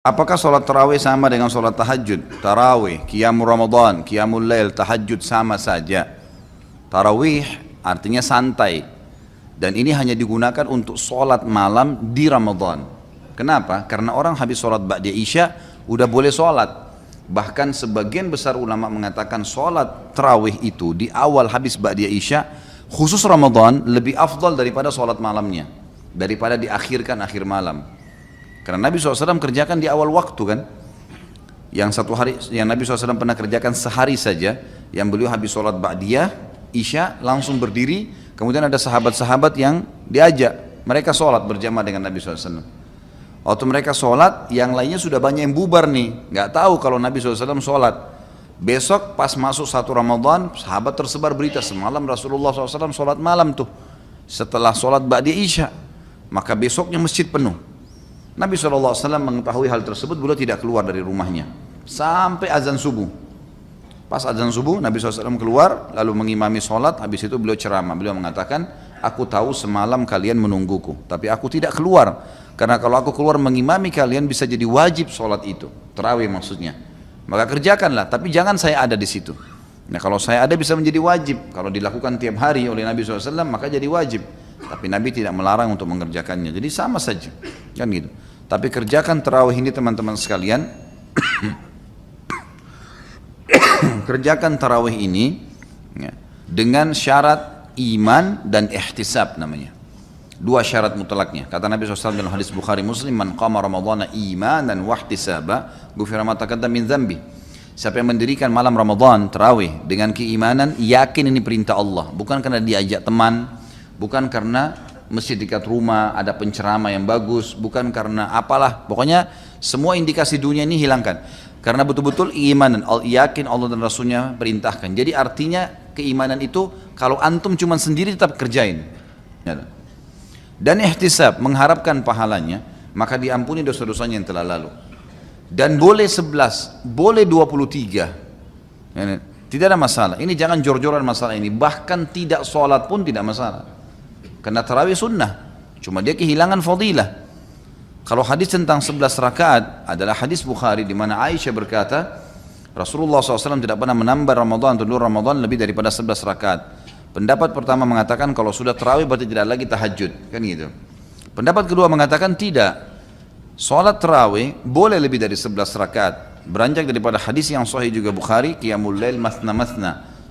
Apakah sholat tarawih sama dengan sholat tahajud? Tarawih, qiyamul Ramadan, qiyamul lail, tahajud sama saja. Tarawih artinya santai. Dan ini hanya digunakan untuk sholat malam di Ramadan. Kenapa? Karena orang habis sholat ba'da isya udah boleh sholat. Bahkan sebagian besar ulama mengatakan sholat tarawih itu di awal habis ba'da isya, khusus Ramadan lebih afdal daripada sholat malamnya. Daripada diakhirkan akhir malam. Karena Nabi SAW kerjakan di awal waktu kan. Yang satu hari yang Nabi SAW pernah kerjakan sehari saja, yang beliau habis sholat ba'diyah, isya langsung berdiri, kemudian ada sahabat-sahabat yang diajak, mereka sholat berjamaah dengan Nabi SAW. Waktu mereka sholat, yang lainnya sudah banyak yang bubar nih, nggak tahu kalau Nabi SAW sholat. Besok pas masuk satu Ramadan, sahabat tersebar berita semalam Rasulullah SAW sholat malam tuh, setelah sholat ba'diyah isya, maka besoknya masjid penuh. Nabi SAW mengetahui hal tersebut, beliau tidak keluar dari rumahnya sampai azan subuh. Pas azan subuh Nabi SAW keluar lalu mengimami sholat. Habis itu beliau ceramah, beliau mengatakan, aku tahu semalam kalian menungguku, tapi aku tidak keluar karena kalau aku keluar mengimami kalian bisa jadi wajib sholat itu, tarawih maksudnya. Maka kerjakanlah, tapi jangan saya ada di situ. Nah kalau saya ada bisa menjadi wajib, kalau dilakukan tiap hari oleh Nabi SAW maka jadi wajib. Tapi Nabi tidak melarang untuk mengerjakannya, jadi sama saja kan gitu. Tapi kerjakan tarawih ini teman-teman sekalian. Kerjakan tarawih ini ya, dengan syarat iman dan ihtisab namanya. Dua syarat mutlaknya. Kata Nabi SAW dalam hadis Bukhari Muslim, man qama ramadhana imanan wa ihtisaba ghufira ma taqaddama min dzambi. Siapa yang mendirikan malam Ramadan tarawih dengan keimanan, yakin ini perintah Allah, bukan karena diajak teman, bukan karena masjid dekat rumah ada penceramah yang bagus, bukan karena apalah, pokoknya semua indikasi dunia ini hilangkan. Karena betul-betul iman, yakin Allah dan Rasulnya perintahkan. Jadi artinya keimanan itu kalau antum cuma sendiri tetap kerjain. Dan ihtisab, mengharapkan pahalanya, maka diampuni dosa-dosanya yang telah lalu. Dan boleh 11, boleh 23. Tidak ada masalah. Ini jangan jor-joran masalah ini. Bahkan tidak sholat pun tidak masalah. Karena tarawih sunnah, cuma dia kehilangan fadilah. Kalau hadis tentang 11 rakaat adalah hadis Bukhari di mana Aisyah berkata, Rasulullah SAW tidak pernah menambah Ramadan atau luar Ramadan lebih daripada 11 rakaat. Pendapat pertama mengatakan kalau sudah tarawih berarti tidak lagi tahajud, kan gitu. Pendapat kedua mengatakan tidak. Salat tarawih boleh lebih dari 11 rakaat. Beranjak daripada hadis yang sahih juga Bukhari, qiyamul lail mathna.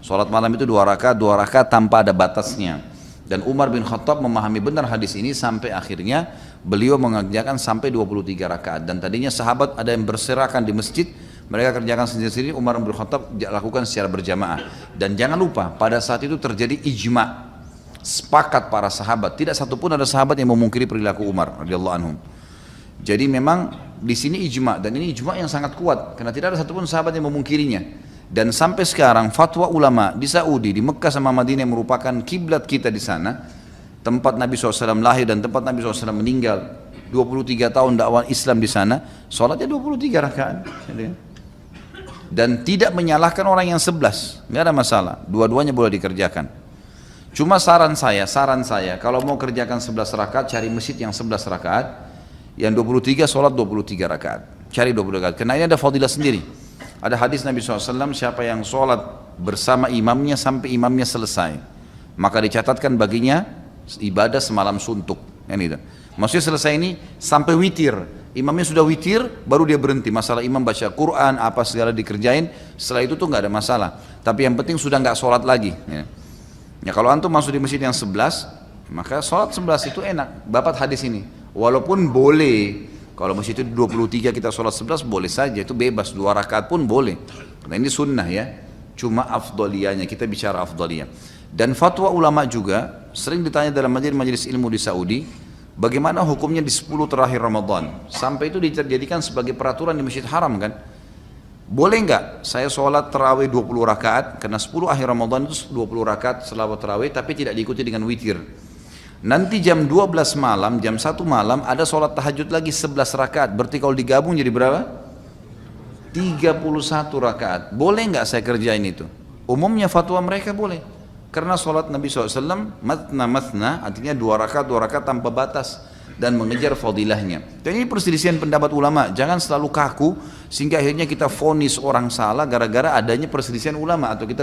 Salat malam itu 2 rakaat tanpa ada batasnya. Dan Umar bin Khattab memahami benar hadis ini sampai akhirnya beliau mengerjakan sampai 23 rakaat. Dan tadinya sahabat ada yang berserakan di masjid, mereka kerjakan sendiri-sendiri, Umar bin Khattab lakukan secara berjamaah. Dan jangan lupa pada saat itu terjadi ijma, sepakat para sahabat, tidak satupun ada sahabat yang memungkiri perilaku Umar radhiyallahu anhum. Jadi memang di sini ijma, dan ini ijma yang sangat kuat karena tidak ada satupun sahabat yang memungkirinya. Dan sampai sekarang fatwa ulama di Saudi, di Mekah sama Madinah yang merupakan kiblat kita di sana, tempat Nabi SAW lahir dan tempat Nabi SAW meninggal, 23 tahun dakwah Islam di sana, sholatnya 23 rakaat. Dan tidak menyalahkan orang yang 11, nggak ada masalah, dua-duanya boleh dikerjakan. Cuma saran saya, kalau mau kerjakan 11 rakaat, cari masjid yang 11 rakaat, yang 23 sholat 23 rakaat, cari 23 rakaat, karena ini ada fadilah sendiri. Ada hadis Nabi SAW, siapa yang sholat bersama imamnya sampai imamnya selesai, maka dicatatkan baginya ibadah semalam suntuk. Maksudnya selesai ini sampai witir, imamnya sudah witir, baru dia berhenti. Masalah imam baca Quran, apa segala dikerjain, setelah itu tuh nggak ada masalah. Tapi yang penting sudah nggak sholat lagi. Ya kalau antum masuk di masjid yang 11, maka sholat 11 itu enak. Dapat hadis ini, walaupun boleh. Kalau masjid itu 23 kita sholat 11 boleh saja, itu bebas, 2 rakaat pun boleh. Karena ini sunnah ya, cuma afdaliyahnya, kita bicara afdaliyah. Dan fatwa ulama juga sering ditanya dalam majelis ilmu di Saudi, bagaimana hukumnya di 10 terakhir Ramadan? Sampai itu dijadikan sebagai peraturan di Masjid Haram kan? Boleh nggak saya sholat tarawih 20 rakaat, karena 10 akhir Ramadan itu 20 rakaat selawat tarawih, tapi tidak diikuti dengan witir. Nanti jam 12 malam, jam 1 malam ada sholat tahajud lagi 11 rakaat. Berarti kalau digabung jadi berapa? 31 rakaat. Boleh nggak saya kerjain itu? Umumnya fatwa mereka boleh. Karena sholat Nabi SAW, matna, artinya 2 rakaat tanpa batas. dan mengejar fadilahnya. Dan ini perselisihan pendapat ulama, jangan selalu kaku sehingga akhirnya kita vonis orang salah gara-gara adanya perselisihan ulama atau kita